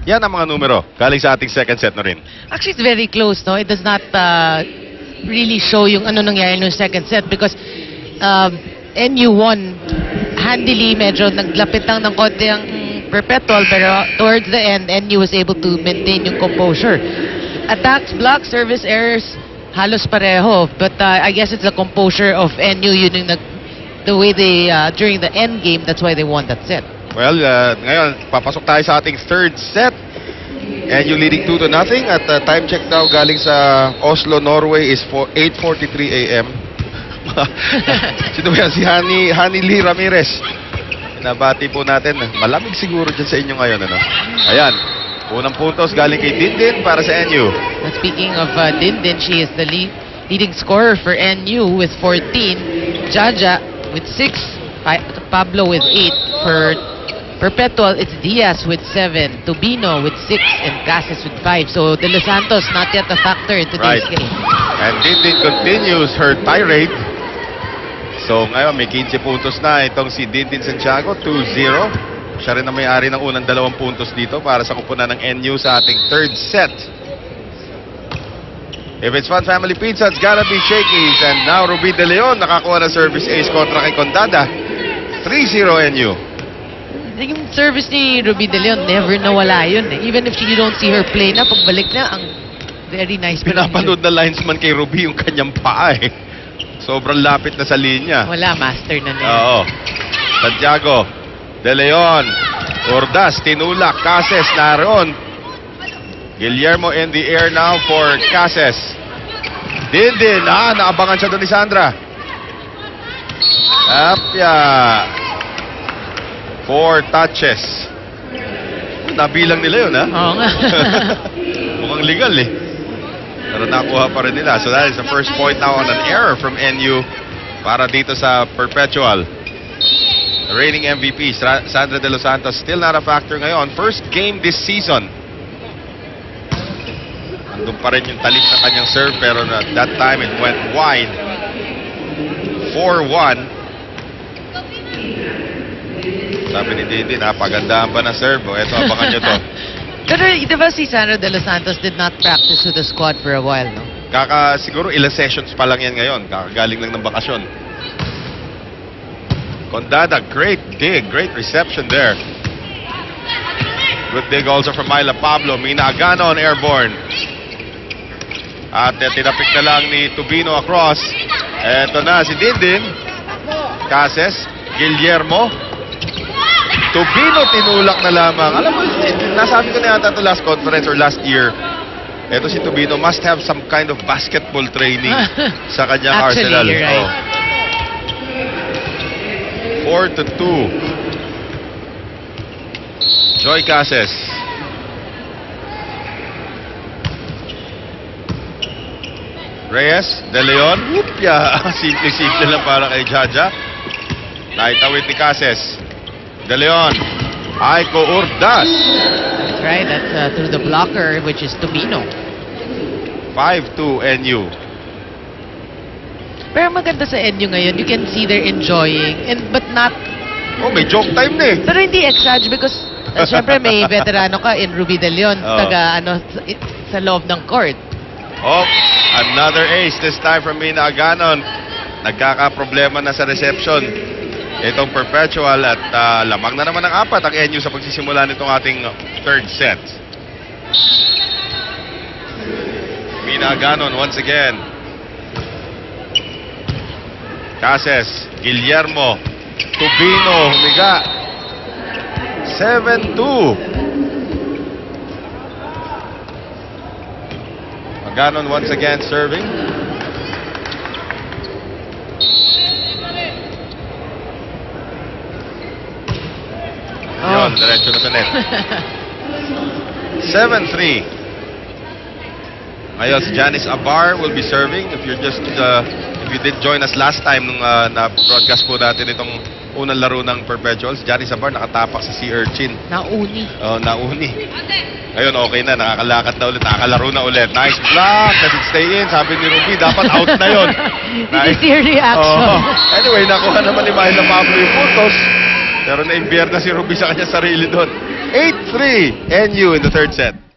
Yan ang mga numero. Galing sa ating second set na rin. Actually, it's very close, no? It does not really show yung ano nangyari no second set because NU won handily. Medyo naglapit lang ng konti ang Perpetual, pero towards the end, NU was able to maintain yung composure. Attacks, blocks, service errors, halos pareho. But I guess it's the composure of NU, yun yung the way they, during the end game, that's why they won that set. Well, ngayon, papasok tayo sa ating third set. NU leading 2-0. At time check daw galing sa Oslo, Norway is 8:43 a.m. Sino ba yan? Si Hani Lee Ramirez. Nabati po natin. Malamig siguro dyan sa inyo ngayon. Ano? Ayan. Unang puntos galing kay Dindin para sa NU. And speaking of Dindin, she is the leading scorer for NU with 14. Jaja with 6. Pablo with 8. For Perpetual, it's Diaz with 7. Tubino with 6. And Cases with 5. So De Los Santos not yet a factor in today's game. And Dindin continues her tirade. So ngayon may 15 puntos na itong si Dindin Santiago, 2-0. Siya rin ang may-ari ng unang 2 puntos dito para sa kupunan ng NU sa ating third set. If it's Fun Family Pizza, it's gotta be Shakey's. And now Ruby De Leon nakakuha ng service ace kontra kay Condada. 3-0 NU. Yung service ni Ruby De Leon, never nawala yun eh. Even if you don't see her play na, pagbalik na, ang very nice. Pinapanood na linesman kay Ruby yung kanyang paa eh. Sobrang lapit na sa linya. Wala, master na niya. Oo. Santiago, De Leon, Ordas, tinulak, Cases, naroon. Guillermo in the air now for Cases. Dindin, naabangan siya doon ni Sandra. Apia. 4 touches. Nabilang nila yun, ha? Oo nga. Mukhang legal eh. Pero nakuha pa rin nila. So that is the first point now on an error from NU para dito sa Perpetual. The reigning MVP, Sandra De Los Santos, still not a factor ngayon. First game this season. Andun pa rin yung talim ng kanyang serve pero that time it went wide. 4-1. Sabi ni Dindin, pagandahan pa na serve. Eto, abangan nyo to. Pero di ba si Sandra De Los Santos did not practice with the squad for a while, no? Siguro ilang sessions pa lang yan ngayon. Kakagaling lang ng bakasyon. Condada, great dig, great reception there. Good dig also from Myla Pablo. Mina Agano on airborne. At tinapik na lang ni Tubino across. Eto na si Dindin. Cases, Guillermo. Tubino tinulak na lamang. Alam mo, nasabi ko na yata ito last conference or last year. Ito si Tubino must have some kind of basketball training sa kanyang Actually, arsenal. you're right. 4-2. Joy Cases. Reyes, De Leon. Upya. Simple-simple lang para kay Jaja. Naitawid ni Cases. De Leon, Aiko Ordas. That's right, that's through the blocker, which is Tubino. 5-2 NU. Pero maganda sa NU ngayon, you can see they're enjoying, but not... Oh, may joke time na eh. Pero hindi exage because, syempre may veterano ka in Ruby De Leon, taga sa loob ng court. Oh, another ace, this time from Mina Aganon. Nagkakaproblema na sa reception itong Perpetual at lamang na naman ang 4 ang NU sa pagsisimula nitong ating third set. Mina Aganon once again. Cases, Guillermo, Tubino, humiga. 7-2. Aganon once again serving. Yun, diretso na sa net. 7-3. Ngayon, si Janice Abar will be serving. If you did join us last time nung na-broadcast po natin itong unang laro ng Perpetual, si Janice Abar nakatapak sa Sea Urchin. Nauni. Nauni. Ngayon, okay na. Nakakalakad na ulit. Nakakalaro na ulit. Nice block. Let it stay in. Sabi ni Ruby, dapat out na yun. Did you see her reaction? Anyway, nakuha naman ni Myla Pablo yung puntos. Pero na-imbier na si Ruby sa kanya sarili doon. 8-3 NU in the third set.